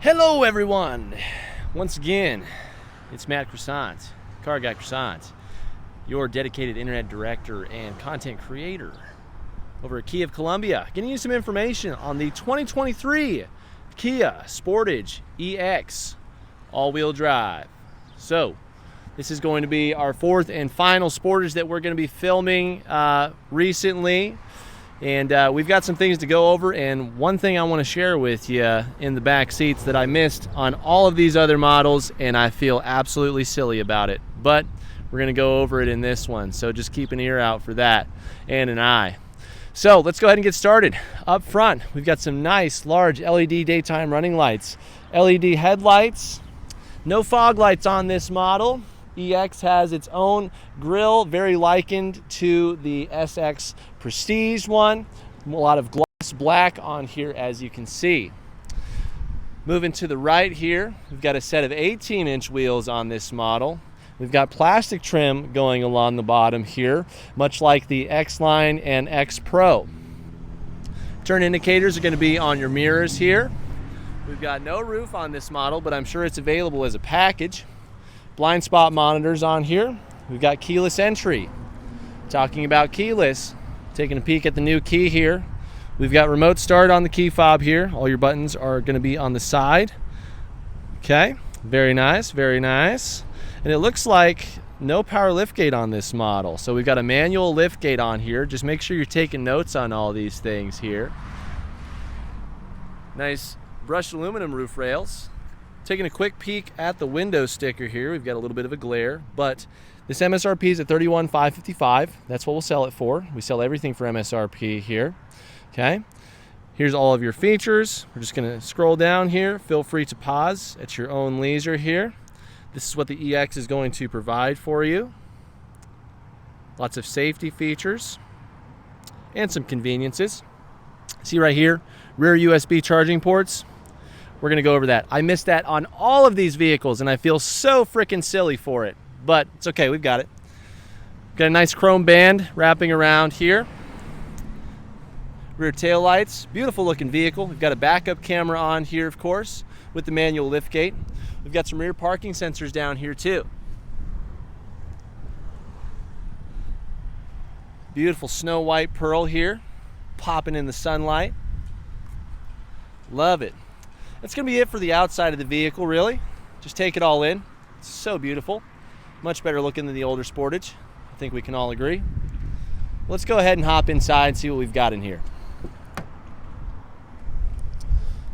Hello everyone! Once again, it's Matt Croissant, Car Guy Croissant, your dedicated internet director and content creator over at KIA of Columbia, getting you some information on the 2023 KIA Sportage EX all-wheel drive. So, this is going to be our fourth and final Sportage that we're going to be filming recently. And we've got some things to go over, and one thing I want to share with you in the back seats that I missed on all of these other models, and I feel absolutely silly about it. But we're going to go over it in this one, so just keep an ear out for that and an eye. So let's go ahead and get started. Up front, we've got some nice large LED daytime running lights, LED headlights, no fog lights on this model. EX has its own grille, very likened to the SX Prestige one. A lot of gloss black on here, as you can see. Moving to the right here, we've got a set of 18-inch wheels on this model. We've got plastic trim going along the bottom here, much like the X-Line and X Pro. Turn indicators are going to be on your mirrors here. We've got no roof on this model, but I'm sure it's available as a package. Blind spot monitors on here. We've got keyless entry. Talking about keyless, taking a peek at the new key here. We've got remote start on the key fob here. All your buttons are going to be on the side. Okay, very nice, very nice. And it looks like no power liftgate on this model. So we've got a manual liftgate on here. Just make sure you're taking notes on all these things here. Nice brushed aluminum roof rails. Taking a quick peek at the window sticker here, we've got a little bit of a glare, but this MSRP is at $31,555. That's what we'll sell it for. We sell everything for MSRP here. Okay, here's all of your features. We're just going to scroll down here. Feel free to pause at your own leisure here. This is what the EX is going to provide for you. Lots of safety features and some conveniences. See right here, rear USB charging ports. We're going to go over that. I missed that on all of these vehicles, and I feel so freaking silly for it. But it's okay, we've got it. Got a nice chrome band wrapping around here. Rear tail lights, beautiful looking vehicle. We've got a backup camera on here, of course, with the manual liftgate. We've got some rear parking sensors down here too. Beautiful snow white pearl here, popping in the sunlight. Love it. That's going to be it for the outside of the vehicle, really. Just take it all in. It's so beautiful. Much better looking than the older Sportage. I think we can all agree. Let's go ahead and hop inside and see what we've got in here.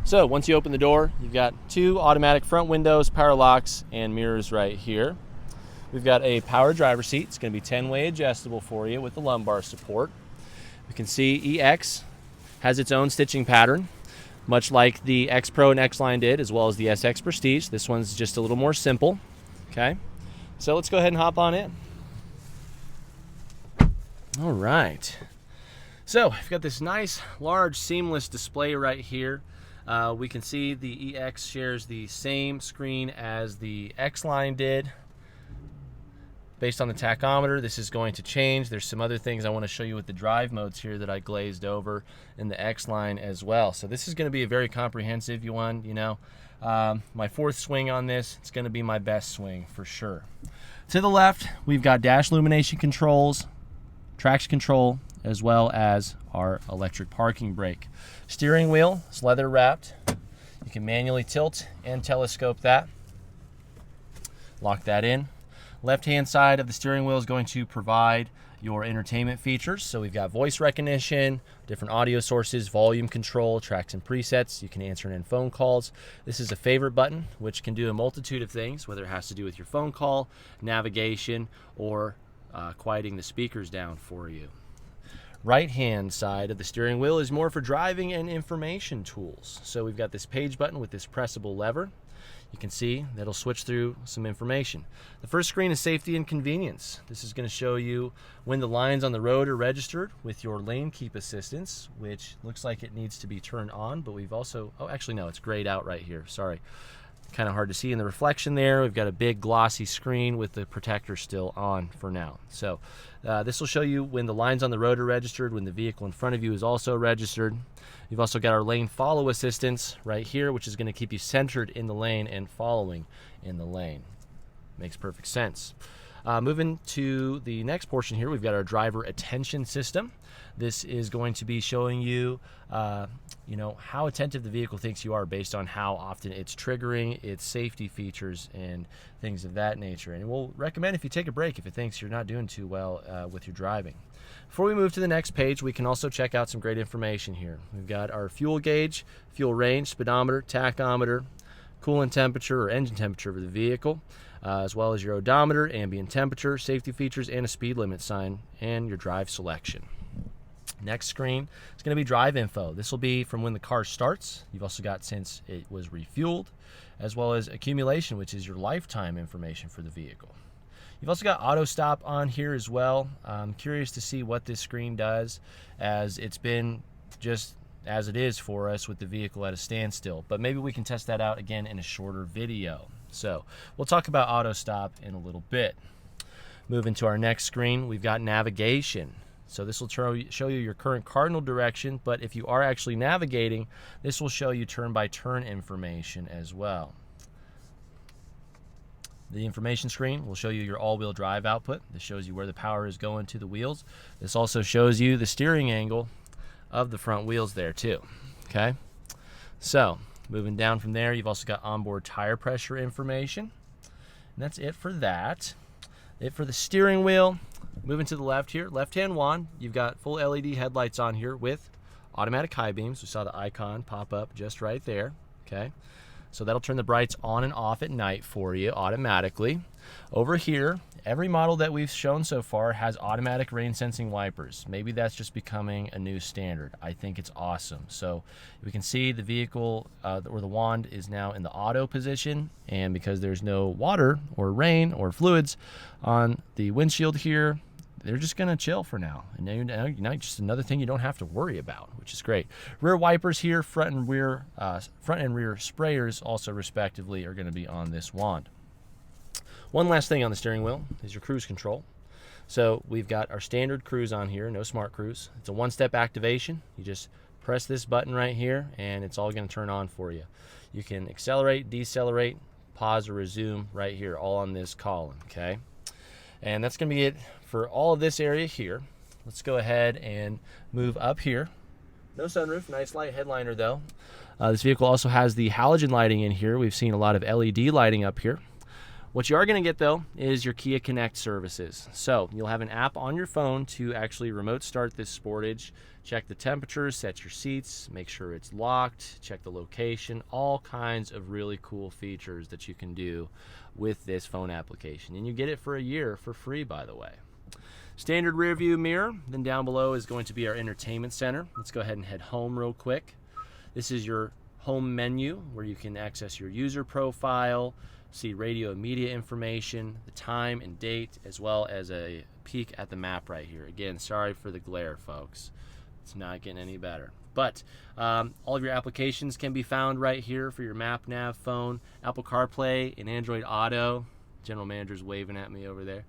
So once you open the door, you've got two automatic front windows, power locks, and mirrors right here. We've got a power driver's seat. It's going to be 10-way adjustable for you with the lumbar support. You can see EX has its own stitching pattern, much like the X Pro and X-Line did, as well as the SX Prestige. This one's just a little more simple. Okay, so let's go ahead and hop on in. All right. So we've got this nice, large, seamless display right here. We can see the EX shares the same screen as the X-Line did. Based on the tachometer, this is going to change. There's some other things I want to show you with the drive modes here that I glazed over in the X-Line as well. So this is going to be a very comprehensive one, you know. My fourth swing on this, it's going to be my best swing for sure. To the left, we've got dash illumination controls, traction control, as well as our electric parking brake. Steering wheel is leather wrapped. You can manually tilt and telescope that. Lock that in. Left-hand side of the steering wheel is going to provide your entertainment features. So we've got voice recognition, different audio sources, volume control, tracks and presets. You can answer and end phone calls. This is a favorite button, which can do a multitude of things, whether it has to do with your phone call, navigation, or quieting the speakers down for you. Right-hand side of the steering wheel is more for driving and information tools. So we've got this page button with this pressable lever. You can see that'll switch through some information. The first screen is safety and convenience. This is going to show you when the lines on the road are registered with your lane keep assistance, which looks like it needs to be turned on, but we've also, oh, actually no, it's grayed out right here, sorry. Kind of hard to see in the reflection there. We've got a big glossy screen with the protector still on for now. So this will show you when the lines on the road are registered, when the vehicle in front of you is also registered. You've also got our lane follow assistance right here, which is going to keep you centered in the lane and following in the lane. Makes perfect sense. Moving to the next portion here, we've got our driver attention system. This is going to be showing you, how attentive the vehicle thinks you are based on how often it's triggering its safety features and things of that nature. And we'll recommend if you take a break if it thinks you're not doing too well with your driving. Before we move to the next page, we can also check out some great information here. We've got our fuel gauge, fuel range, speedometer, tachometer, coolant temperature or engine temperature of the vehicle, as well as your odometer, ambient temperature, safety features, and a speed limit sign, and your drive selection. Next screen is going to be drive info. This will be from when the car starts. You've also got since it was refueled, as well as accumulation, which is your lifetime information for the vehicle. You've also got auto stop on here as well. I'm curious to see what this screen does, as it's been just as it is for us with the vehicle at a standstill, but maybe we can test that out again in a shorter video. So we'll talk about auto stop in a little bit. Moving to our next screen, we've got navigation. So this will show you your current cardinal direction, but if you are actually navigating, this will show you turn-by-turn information as well. The information screen will show you your all-wheel drive output. This shows you where the power is going to the wheels. This also shows you the steering angle of the front wheels there too. Okay, so moving down from there, you've also got onboard tire pressure information. And that's it for that. It for the steering wheel. Moving to the left here, left-hand wand, you've got full LED headlights on here with automatic high beams. We saw the icon pop up just right there. Okay, so that'll turn the brights on and off at night for you automatically. Over here, every model that we've shown so far has automatic rain sensing wipers. Maybe that's just becoming a new standard. I think it's awesome. So we can see the vehicle or the wand is now in the auto position, and because there's no water or rain or fluids on the windshield here, they're just going to chill for now. And now just another thing you don't have to worry about, which is great. Rear wipers here, front and rear sprayers also respectively are going to be on this wand. One last thing on the steering wheel is your cruise control. So we've got our standard cruise on here, no smart cruise. It's a one-step activation. You just press this button right here and it's all going to turn on for you. You can accelerate, decelerate, pause, or resume right here, all on this column, okay? And that's going to be it for all of this area here. Let's go ahead and move up here. No sunroof, nice light headliner though. This vehicle also has the halogen lighting in here. We've seen a lot of LED lighting up here. What you are going to get though is your Kia Connect services. So you'll have an app on your phone to actually remote start this Sportage, check the temperature, set your seats, make sure it's locked, check the location, all kinds of really cool features that you can do with this phone application. And you get it for a year for free, by the way. Standard rear view mirror. Then down below is going to be our entertainment center. Let's go ahead and head home real quick. This is your home menu where you can access your user profile, see radio and media information, the time and date, as well as a peek at the map right here. Again, sorry for the glare, folks. It's not getting any better. But all of your applications can be found right here for your map, nav, phone, Apple CarPlay, and Android Auto. General manager's waving at me over there.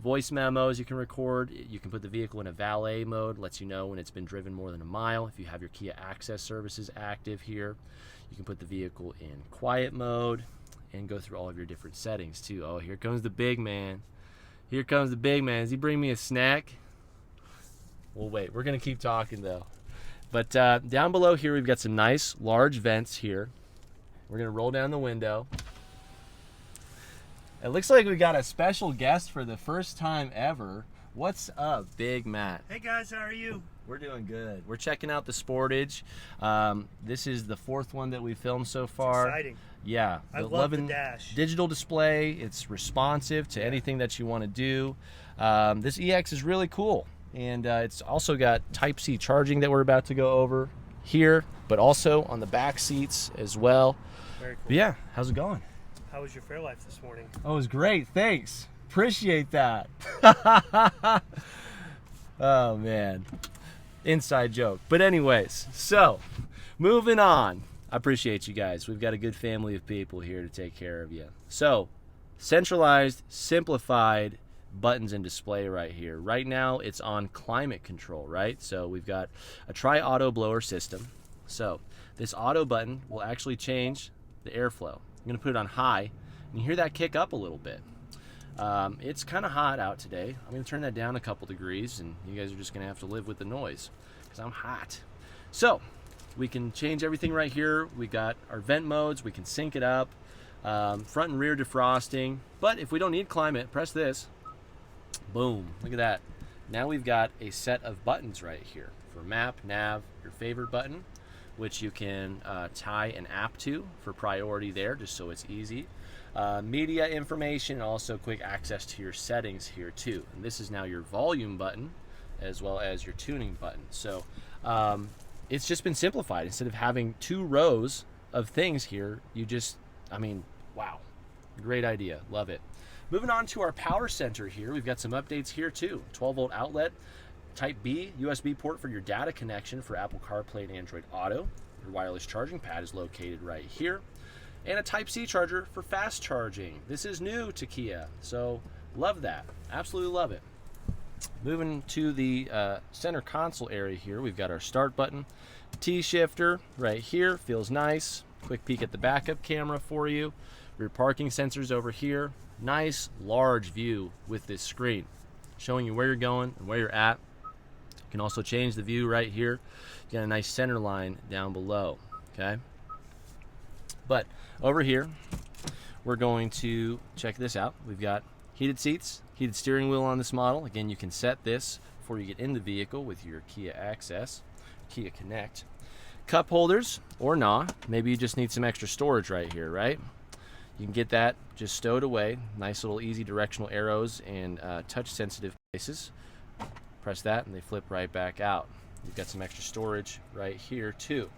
Voice memos you can record. You can put the vehicle in a valet mode, lets you know when it's been driven more than a mile. If you have your Kia Access services active here, you can put the vehicle in quiet mode and go through all of your different settings too. Oh, here comes the big man. Here comes the big man. Does he bring me a snack? Well, wait, we're gonna keep talking though. But down below here, we've got some nice large vents here. We're gonna roll down the window. It looks like we got a special guest for the first time ever. What's up, Big Matt? Hey guys, how are you? We're doing good. We're checking out the Sportage. This is the fourth one that we filmed so far. It's exciting. Yeah. I love the dash. Digital display. It's responsive to anything that you want to do. This EX is really cool. And it's also got Type-C charging that we're about to go over here, but also on the back seats as well. Very cool. But yeah, how's it going? How was your Fairlife this morning? Oh, it was great. Thanks. Appreciate that. Oh, man. Inside joke. But anyways, so moving on. I appreciate you guys. We've got a good family of people here to take care of you. So, centralized, simplified buttons and display right here. Right now, it's on climate control, right? So we've got a tri-auto blower system. So this auto button will actually change the airflow. I'm gonna put it on high, and you hear that kick up a little bit. It's kind of hot out today. I'm gonna turn that down a couple degrees, and you guys are just gonna have to live with the noise because I'm hot. So we can change everything right here. We got our vent modes. We can sync it up, front and rear defrosting. But if we don't need climate, press this. Boom, look at that. Now we've got a set of buttons right here for map, nav, your favorite button, which you can tie an app to for priority there, just so it's easy. Media information, and also quick access to your settings here too. And this is now your volume button as well as your tuning button. So it's just been simplified. Instead of having 2 rows of things here, you just, I mean, wow, great idea, love it. Moving on to our power center here, we've got some updates here too. 12-volt outlet, Type B USB port for your data connection for Apple CarPlay and Android Auto. Your wireless charging pad is located right here. And a Type C charger for fast charging. This is new to Kia, so love that, absolutely love it. Moving to the center console area here, we've got our start button, T-shifter right here, feels nice. Quick peek at the backup camera for you. Rear parking sensors over here. Nice large view with this screen, showing you where you're going and where you're at. You can also change the view right here. You got a nice center line down below, okay? But over here, we're going to check this out. We've got heated seats, heated steering wheel on this model. Again, you can set this before you get in the vehicle with your Kia Access, Kia Connect. Cup holders or not. Maybe you just need some extra storage right here, right? You can get that just stowed away. Nice little easy directional arrows and touch sensitive places. Press that and they flip right back out. You've got some extra storage right here too.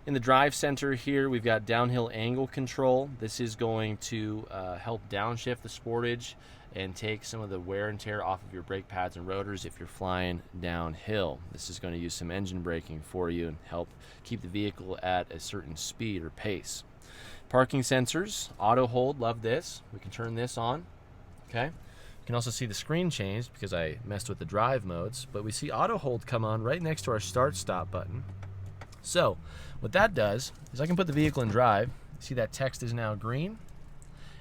In the drive center here, we've got downhill angle control. This is going to help downshift the Sportage and take some of the wear and tear off of your brake pads and rotors if you're flying downhill. This is going to use some engine braking for you and help keep the vehicle at a certain speed or pace. Parking sensors, auto hold, love this. We can turn this on, okay? You can also see the screen changed because I messed with the drive modes, but we see auto hold come on right next to our start stop button. So what that does is I can put the vehicle in drive. See that text is now green,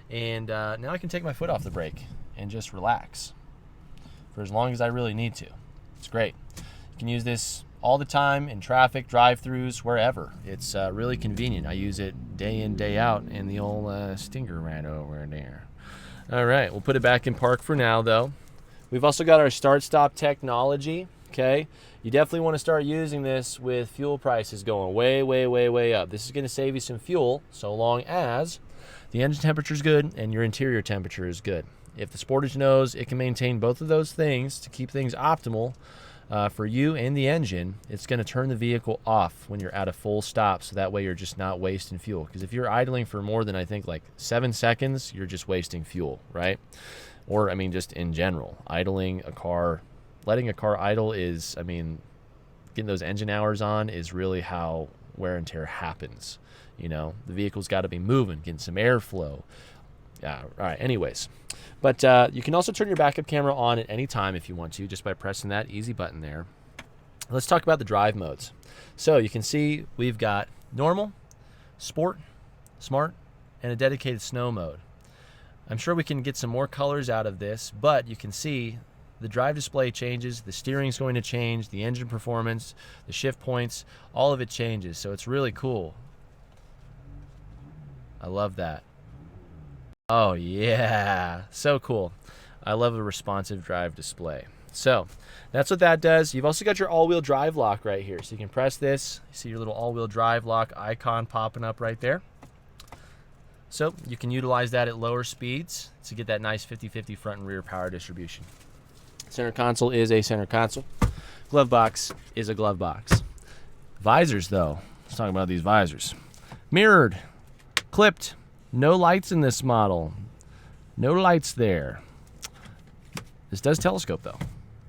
and now I can take my foot off the brake and just relax for as long as I really need to. It's great. You can use this all the time in traffic, drive-throughs, wherever. It's really convenient. I use it day in, day out in the old Stinger right over there. All right, we'll put it back in park for now, though. We've also got our start-stop technology, okay? You definitely want to start using this with fuel prices going way, way, way, way up. This is going to save you some fuel so long as the engine temperature is good and your interior temperature is good. If the Sportage knows it can maintain both of those things to keep things optimal for you and the engine, it's going to turn the vehicle off when you're at a full stop, so that way you're just not wasting fuel. Because if you're idling for more than, I think, like 7 seconds, you're just wasting fuel, right? Or, I mean, just in general, idling a car, letting a car idle is, I mean, getting those engine hours on is really how wear and tear happens. You know, the vehicle's got to be moving, getting some airflow. Yeah, all right, anyways. But you can also turn your backup camera on at any time if you want to, just by pressing that easy button there. Let's talk about the drive modes. So you can see we've got normal, sport, smart, and a dedicated snow mode. I'm sure we can get some more colors out of this, but you can see the drive display changes, the steering's going to change, the engine performance, the shift points, all of it changes. So it's really cool. I love that. Oh yeah, so cool. I love a responsive drive display. So that's what that does. You've also got your all-wheel drive lock right here. So you can press this, you see your little all-wheel drive lock icon popping up right there. So you can utilize that at lower speeds to get that nice 50-50 front and rear power distribution. Center console is a center console. Glove box is a glove box. Visors though, let's talk about these visors. Mirrored, clipped, no lights in this model. No lights there. This does telescope though.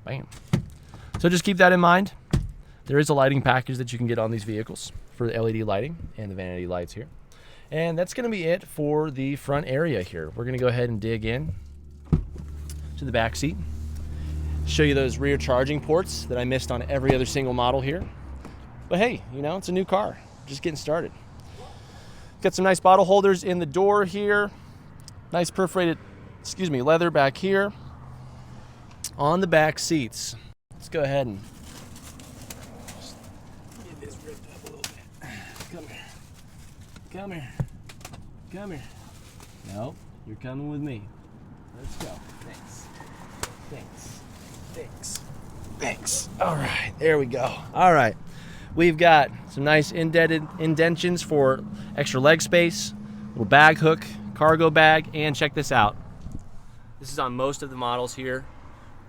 Bam. So just keep that in mind. There is a lighting package that you can get on these vehicles for the LED lighting and the vanity lights here. And that's going to be it for the front area here. We're going to go ahead and dig in to the back seat. Show you those rear charging ports that I missed on every other single model here. But hey, you know, it's a new car. Just getting started. Got some nice bottle holders in the door here. Nice perforated, leather back here. On the back seats. Let's go ahead and get this ripped up a little bit. Come here. Come here. Come here. No, you're coming with me. Let's go. Thanks. Thanks. Thanks. Thanks. All right, there we go. All right, we've got some nice indentions for extra leg space, little bag hook, cargo bag, and check this out. This is on most of the models here.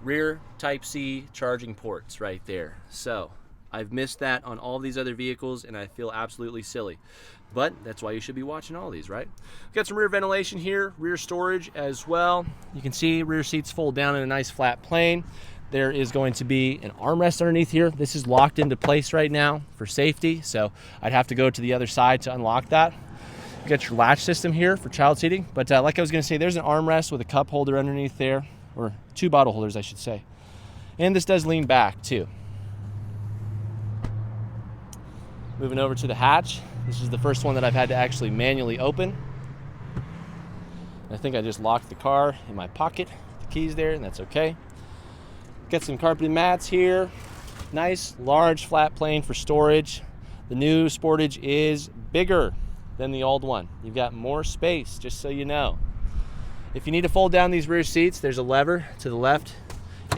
Rear Type-C charging ports right there. So I've missed that on all these other vehicles, and I feel absolutely silly. But that's why you should be watching all these, right? We've got some rear ventilation here, rear storage as well. You can see rear seats fold down in a nice flat plane. There is going to be an armrest underneath here. This is locked into place right now for safety, so I'd have to go to the other side to unlock that. You got your latch system here for child seating, but like I was gonna say, there's an armrest with a cup holder underneath there, or 2 bottle holders, I should say. And this does lean back too. Moving over to the hatch. This is the first one that I've had to actually manually open. I think I just locked the car in my pocket, the keys there, and that's okay. Got some carpeted mats here. Nice, large, flat plane for storage. The new Sportage is bigger than the old one. You've got more space, just so you know. If you need to fold down these rear seats, there's a lever to the left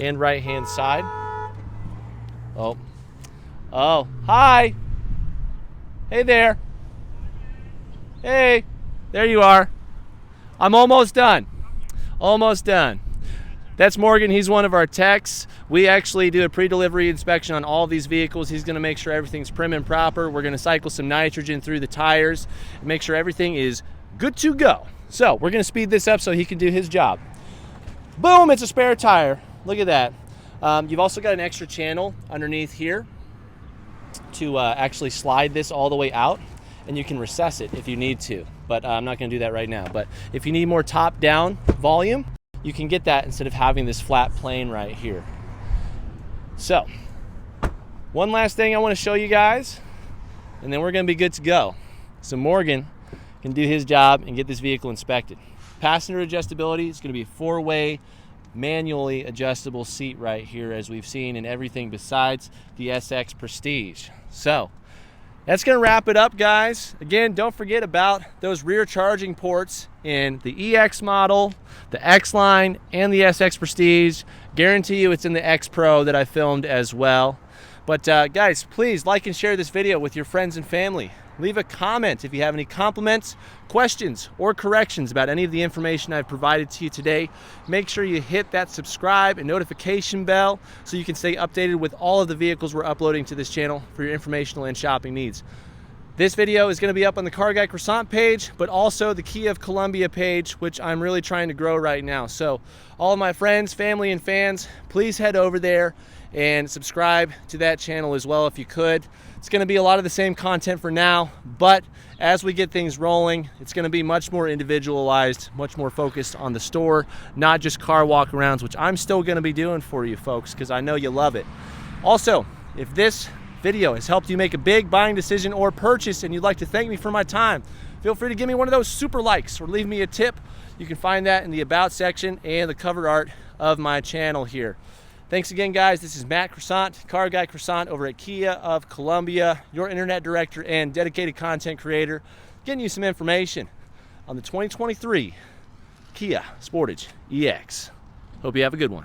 and right-hand side. Oh, hi. Hey there. Hey, there you are. I'm almost done. Almost done. That's Morgan. He's one of our techs. We actually do a pre-delivery inspection on all these vehicles. He's going to make sure everything's prim and proper. We're going to cycle some nitrogen through the tires and make sure everything is good to go. So we're going to speed this up so he can do his job. Boom, it's a spare tire. Look at that. You've also got an extra channel underneath here to actually slide this all the way out, and you can recess it if you need to, but I'm not going to do that right now. But if you need more top-down volume, you can get that instead of having this flat plane right here. So, one last thing I want to show you guys, and then we're going to be good to go. So Morgan can do his job and get this vehicle inspected. Passenger adjustability is going to be a 4-way manually adjustable seat right here, as we've seen in everything besides the SX Prestige. So that's going to wrap it up, guys. Again, don't forget about those rear charging ports in the EX model, the X line, and the SX Prestige. Guarantee you it's in the X Pro that I filmed as well. But guys, please like and share this video with your friends and family. Leave a comment if you have any compliments, questions, or corrections about any of the information I've provided to you today. Make sure you hit that subscribe and notification bell so you can stay updated with all of the vehicles we're uploading to this channel for your informational and shopping needs. This video is going to be up on the Car Guy Croissant page, but also the Kia of Columbia page, which I'm really trying to grow right now. So all of my friends, family, and fans, please head over there and subscribe to that channel as well if you could. It's going to be a lot of the same content for now, but as we get things rolling, it's going to be much more individualized, much more focused on the store, not just car walk-arounds, which I'm still going to be doing for you folks because I know you love it. Also, if this video has helped you make a big buying decision or purchase and you'd like to thank me for my time, feel free to give me one of those super likes or leave me a tip. You can find that in the About section and the cover art of my channel here. Thanks again, guys. This is Matt Croissant, Car Guy Croissant over at Kia of Columbia, your internet director and dedicated content creator, getting you some information on the 2023 Kia Sportage EX. Hope you have a good one.